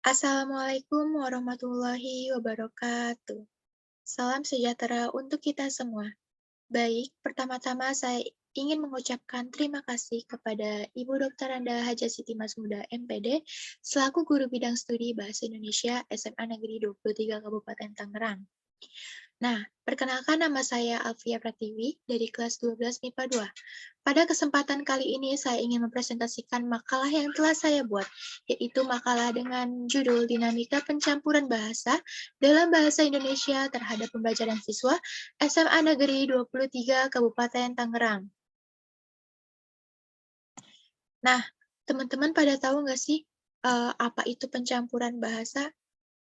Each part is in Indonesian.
Assalamualaikum warahmatullahi wabarakatuh. Salam sejahtera untuk kita semua. Baik, pertama-tama saya ingin mengucapkan terima kasih kepada Ibu Dr. Anda Haja Siti Masmuda MPD selaku Guru Bidang Studi Bahasa Indonesia SMA Negeri 23 Kabupaten Tangerang. Nah, perkenalkan nama saya Alfia Pratiwi dari kelas 12 MIPA 2. Pada kesempatan kali ini saya ingin mempresentasikan makalah yang telah saya buat, yaitu makalah dengan judul Dinamika Pencampuran Bahasa dalam Bahasa Indonesia terhadap Pembelajaran Siswa SMA Negeri 23 Kabupaten Tangerang. Nah, teman-teman pada tahu nggak sih apa itu pencampuran bahasa?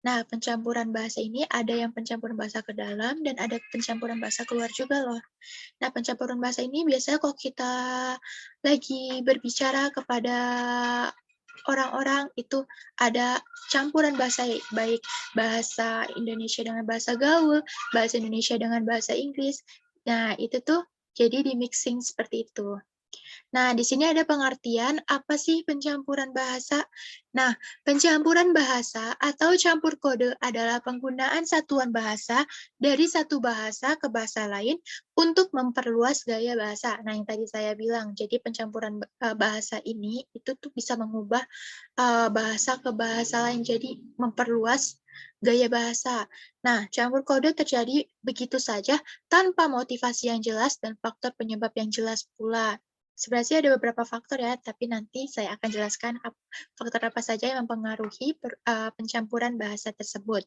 Nah, pencampuran bahasa ini ada yang pencampuran bahasa ke dalam dan ada pencampuran bahasa keluar juga loh. Nah, pencampuran bahasa ini biasanya kalau kita lagi berbicara kepada orang-orang itu ada campuran bahasa, baik bahasa Indonesia dengan bahasa gaul, bahasa Indonesia dengan bahasa Inggris. Nah, itu tuh jadi di-mixing seperti itu. Nah, di sini ada pengertian apa sih pencampuran bahasa. Nah, pencampuran bahasa atau campur kode adalah penggunaan satuan bahasa dari satu bahasa ke bahasa lain untuk memperluas gaya bahasa. Nah, yang tadi saya bilang, jadi pencampuran bahasa ini itu tuh bisa mengubah bahasa ke bahasa lain, jadi memperluas gaya bahasa. Nah, campur kode terjadi begitu saja tanpa motivasi yang jelas dan faktor penyebab yang jelas pula. Sebenarnya ada beberapa faktor ya, tapi nanti saya akan jelaskan faktor apa saja yang mempengaruhi pencampuran bahasa tersebut.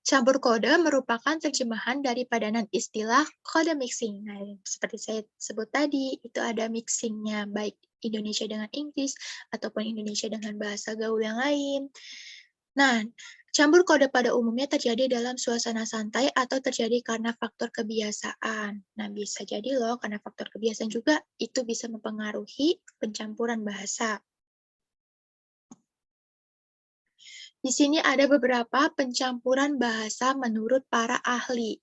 Campur kode merupakan terjemahan dari padanan istilah kode mixing. Nah, seperti saya sebut tadi, itu ada mixingnya baik Indonesia dengan Inggris ataupun Indonesia dengan bahasa gaul yang lain. Nah, campur kode pada umumnya terjadi dalam suasana santai atau terjadi karena faktor kebiasaan. Nah, bisa jadi loh karena faktor kebiasaan juga itu bisa mempengaruhi pencampuran bahasa. Di sini ada beberapa pencampuran bahasa menurut para ahli.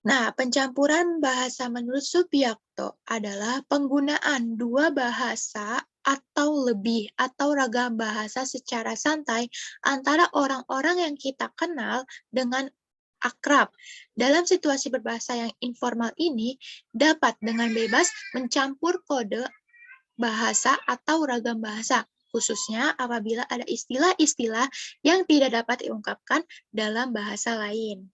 Nah, pencampuran bahasa menurut Subiakto adalah penggunaan dua bahasa atau lebih atau ragam bahasa secara santai antara orang-orang yang kita kenal dengan akrab. Dalam situasi berbahasa yang informal ini, dapat dengan bebas mencampur kode bahasa atau ragam bahasa, khususnya apabila ada istilah-istilah yang tidak dapat diungkapkan dalam bahasa lain.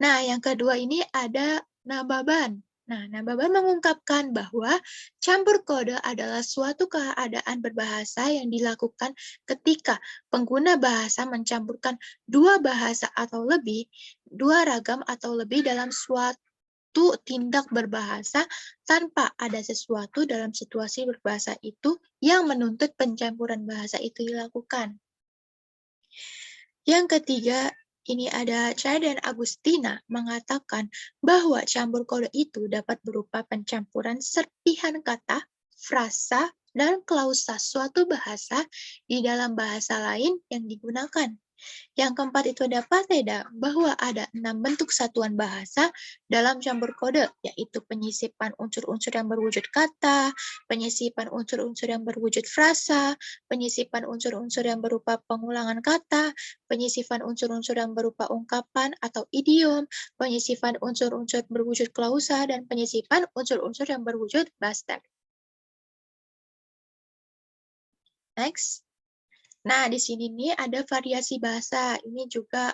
Nah, yang kedua ini ada nababan. Nah, nababan mengungkapkan bahwa campur kode adalah suatu keadaan berbahasa yang dilakukan ketika pengguna bahasa mencampurkan dua bahasa atau lebih, dua ragam atau lebih dalam suatu tindak berbahasa tanpa ada sesuatu dalam situasi berbahasa itu yang menuntut pencampuran bahasa itu dilakukan. Yang ketiga, ini ada Chai dan Agustina mengatakan bahwa campur kode itu dapat berupa pencampuran serpihan kata, frasa, dan klausa suatu bahasa di dalam bahasa lain yang digunakan. Yang keempat itu ada Pateda, bahwa ada 6 bentuk satuan bahasa dalam campur kode, yaitu penyisipan unsur-unsur yang berwujud kata, penyisipan unsur-unsur yang berwujud frasa, penyisipan unsur-unsur yang berupa pengulangan kata, penyisipan unsur-unsur yang berupa ungkapan atau idiom, penyisipan unsur-unsur berwujud klausa, dan penyisipan unsur-unsur yang berwujud past tense. Next. Nah, di sini nih ada variasi bahasa. Ini juga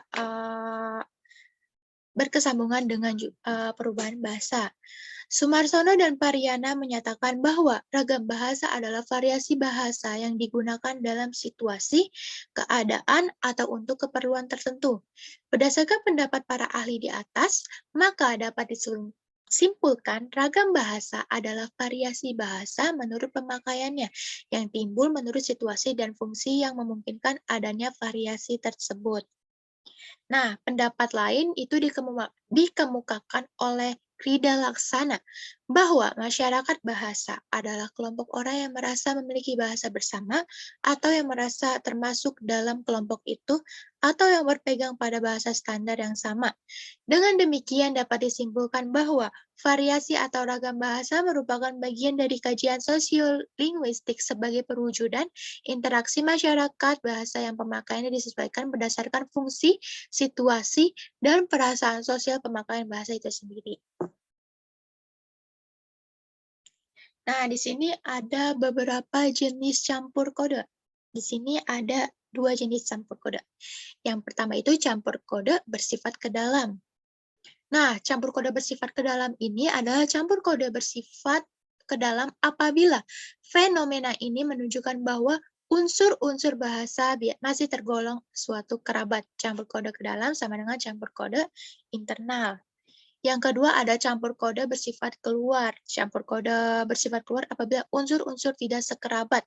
berkesambungan dengan perubahan bahasa. Sumarsono dan Pariana menyatakan bahwa ragam bahasa adalah variasi bahasa yang digunakan dalam situasi, keadaan, atau untuk keperluan tertentu. Berdasarkan pendapat para ahli di atas, maka dapat disimpulkan ragam bahasa adalah variasi bahasa menurut pemakaiannya yang timbul menurut situasi dan fungsi yang memungkinkan adanya variasi tersebut. Nah, pendapat lain itu dikemukakan oleh Rida Laksana bahwa masyarakat bahasa adalah kelompok orang yang merasa memiliki bahasa bersama atau yang merasa termasuk dalam kelompok itu atau yang berpegang pada bahasa standar yang sama. Dengan demikian dapat disimpulkan bahwa variasi atau ragam bahasa merupakan bagian dari kajian sosiolinguistik sebagai perwujudan interaksi masyarakat bahasa yang pemakaiannya disesuaikan berdasarkan fungsi, situasi, dan perasaan sosial pemakaian bahasa itu sendiri. Nah, di sini ada beberapa jenis campur kode. Di sini ada 2 jenis campur kode. Yang pertama itu campur kode bersifat ke dalam. Nah, campur kode bersifat ke dalam ini adalah campur kode bersifat ke dalam apabila fenomena ini menunjukkan bahwa unsur-unsur bahasa masih tergolong suatu kerabat. Campur kode ke dalam sama dengan campur kode internal. Yang kedua ada campur kode bersifat keluar. Campur kode bersifat keluar apabila unsur-unsur tidak sekerabat.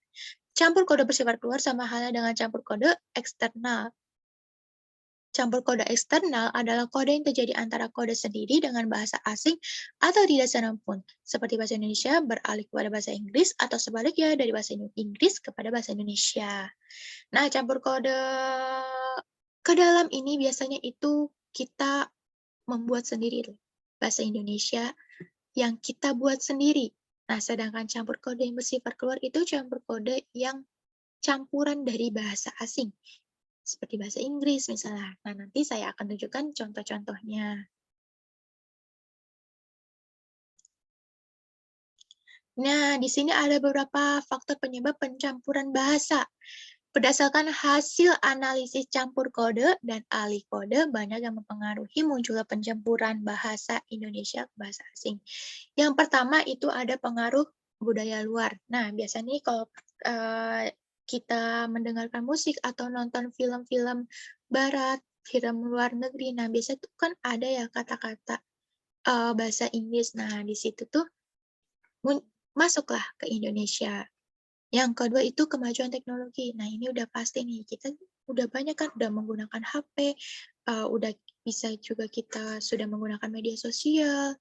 Campur kode bersifat keluar sama halnya dengan campur kode eksternal. Campur kode eksternal adalah kode yang terjadi antara kode sendiri dengan bahasa asing atau tidak sekalipun, seperti bahasa Indonesia beralih kepada bahasa Inggris atau sebaliknya dari bahasa Inggris kepada bahasa Indonesia. Nah, campur kode ke dalam ini biasanya itu kita membuat sendiri bahasa Indonesia yang kita buat sendiri. Nah, sedangkan campur kode yang bersifat keluar itu campur kode yang campuran dari bahasa asing, seperti bahasa Inggris misalnya. Nah, nanti saya akan tunjukkan contoh-contohnya. Nah, di sini ada beberapa faktor penyebab pencampuran bahasa. Berdasarkan hasil analisis campur kode dan alih kode, banyak yang mempengaruhi munculnya pencampuran bahasa Indonesia ke bahasa asing. Yang pertama itu ada pengaruh budaya luar. Nah, biasanya kalau kita mendengarkan musik atau nonton film-film barat, film luar negeri, nah biasanya tuh kan ada ya kata-kata bahasa Inggris. Nah, di situ tuh masuklah ke Indonesia. Yang kedua itu kemajuan teknologi. Nah, ini udah pasti nih, kita udah banyak kan udah menggunakan HP, udah bisa juga kita sudah menggunakan media sosial.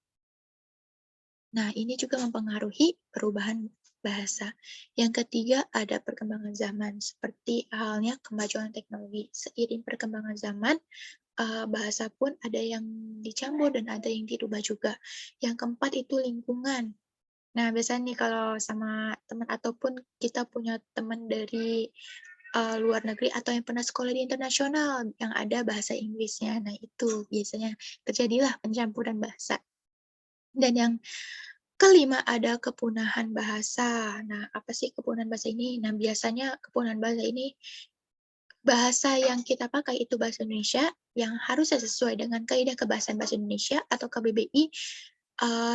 Nah, ini juga mempengaruhi perubahan bahasa. Yang ketiga ada perkembangan zaman, seperti halnya kemajuan teknologi. Seiring perkembangan zaman, bahasa pun ada yang dicampur dan ada yang dirubah juga. Yang keempat itu lingkungan. Nah, biasanya nih kalau sama teman ataupun kita punya teman dari luar negeri atau yang pernah sekolah di internasional yang ada bahasa Inggrisnya. Nah, itu biasanya terjadilah pencampuran bahasa. Dan yang kelima ada kepunahan bahasa. Nah, apa sih kepunahan bahasa ini? Nah, biasanya kepunahan bahasa ini bahasa yang kita pakai itu bahasa Indonesia yang harusnya sesuai dengan kaidah kebahasaan bahasa Indonesia atau KBBI,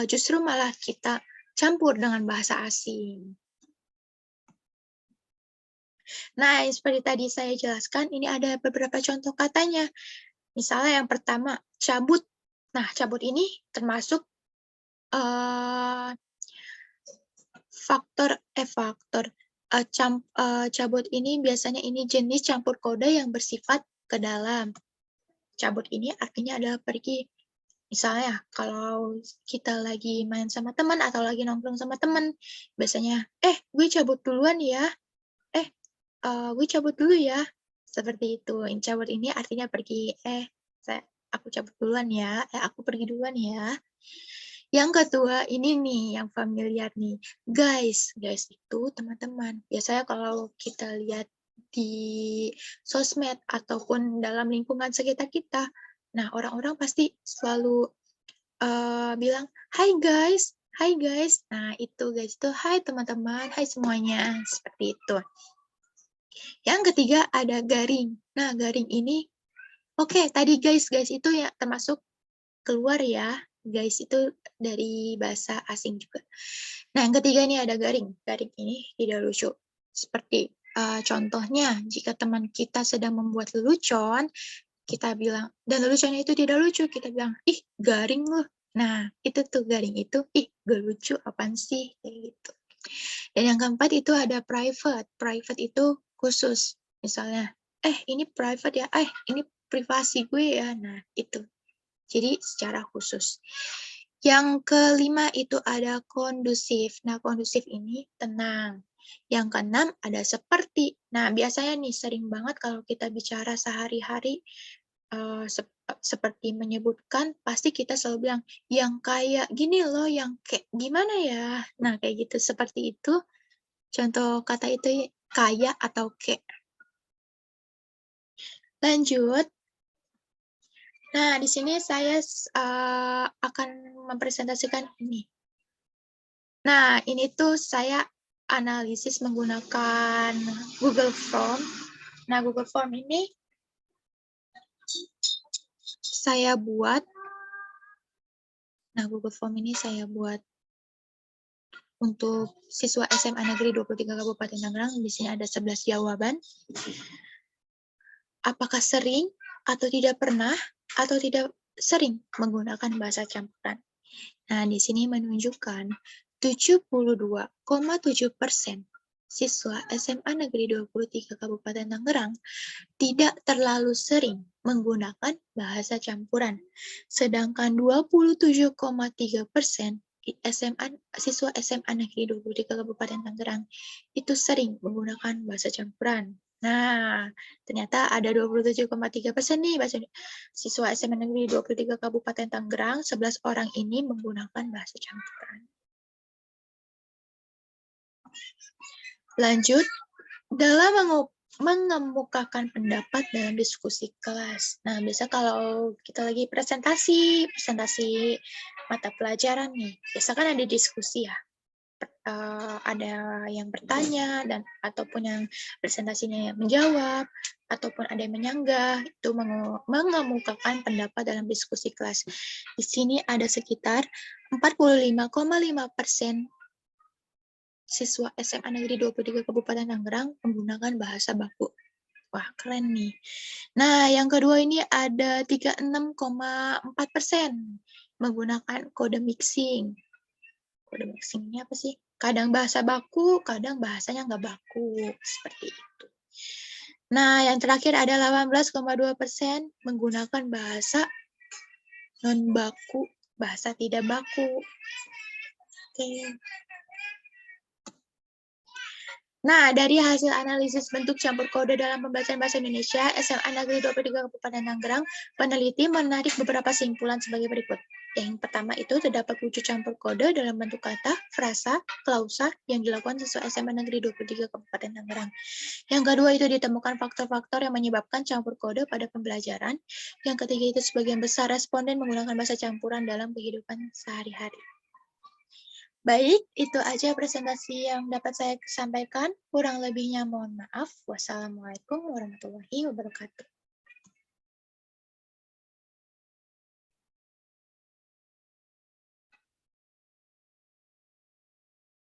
justru malah kita campur dengan bahasa asing. Nah, seperti tadi saya jelaskan, ini ada beberapa contoh katanya. Misalnya yang pertama, cabut. Nah, cabut ini termasuk cabut ini biasanya ini jenis campur kode yang bersifat ke dalam. Cabut ini artinya adalah pergi. Misalnya, kalau kita lagi main sama teman atau lagi nongkrong sama teman, biasanya, gue cabut duluan ya. Gue cabut dulu ya. Seperti itu. Cabut ini artinya pergi. Aku cabut duluan ya. Aku pergi duluan ya. Yang kedua, ini nih yang familiar nih. Guys itu teman-teman. Biasanya kalau kita lihat di sosmed ataupun dalam lingkungan sekitar kita, nah orang-orang pasti selalu bilang, "Hai guys, hai guys." Nah, itu guys itu, "Hai teman-teman, hai semuanya." Seperti itu. Yang ketiga ada garing. Nah, garing ini, tadi guys itu ya termasuk keluar ya. Guys itu dari bahasa asing juga. Nah, yang ketiga ini ada garing. Garing ini tidak lucu. Seperti contohnya, jika teman kita sedang membuat lelucon, kita bilang, dan leluconnya itu tidak lucu, kita bilang, ih garing loh. Nah, itu tuh garing itu, ih gak lucu, apaan sih? Kayak gitu. Dan yang keempat itu ada private. Private itu khusus. Misalnya, ini private ya, ini privasi gue ya. Nah, itu. Jadi secara khusus. Yang kelima itu ada kondusif. Nah, kondusif ini tenang. Yang keenam ada seperti. Nah, biasanya nih sering banget kalau kita bicara sehari-hari seperti menyebutkan, pasti kita selalu bilang, yang kayak gini loh, yang kayak gimana ya? Nah, kayak gitu. Seperti itu, contoh kata itu kayak atau kayak. Lanjut. Nah, di sini saya akan mempresentasikan ini. Nah, ini tuh saya analisis menggunakan Google Form. Nah, Google Form ini saya buat. Nah, Google Form ini saya buat untuk siswa SMA Negeri 23 Kabupaten Tangerang. Di sini ada 11 jawaban. Apakah sering atau tidak pernah atau tidak sering menggunakan bahasa campuran? Nah, di sini menunjukkan 72,7% siswa SMA Negeri 23 Kabupaten Tangerang tidak terlalu sering menggunakan bahasa campuran. Sedangkan 27,3% siswa SMA Negeri 23 Kabupaten Tangerang itu sering menggunakan bahasa campuran. Nah, ternyata ada 27,3% nih siswa SMA Negeri 23 Kabupaten Tangerang, 11 orang ini menggunakan bahasa campuran. Lanjut, dalam mengemukakan pendapat dalam diskusi kelas. Nah, biasa kalau kita lagi presentasi mata pelajaran nih, biasa kan ada diskusi ya. Ada yang bertanya dan ataupun yang presentasinya yang menjawab ataupun ada yang menyanggah, itu mengemukakan pendapat dalam diskusi kelas. Di sini ada sekitar 45,5% siswa SMA Negeri 23 Kabupaten Tangerang menggunakan bahasa baku. Wah, keren nih. Nah, yang kedua ini ada 36,4% menggunakan kode mixing. Kode mixing ini apa sih? Kadang bahasa baku, kadang bahasanya nggak baku. Seperti itu. Nah, yang terakhir ada 18,2% menggunakan bahasa non-baku, bahasa tidak baku. Oke. Nah, dari hasil analisis bentuk campur kode dalam pembelajaran bahasa Indonesia, SMA Negeri 23 Kabupaten Tangerang, peneliti menarik beberapa simpulan sebagai berikut. Yang pertama itu terdapat wujud campur kode dalam bentuk kata, frasa, klausa yang dilakukan siswa SMA Negeri 23 Kabupaten Tangerang. Yang kedua itu ditemukan faktor-faktor yang menyebabkan campur kode pada pembelajaran. Yang ketiga itu sebagian besar responden menggunakan bahasa campuran dalam kehidupan sehari-hari. Baik, itu aja presentasi yang dapat saya sampaikan. Kurang lebihnya mohon maaf. Wassalamualaikum warahmatullahi wabarakatuh.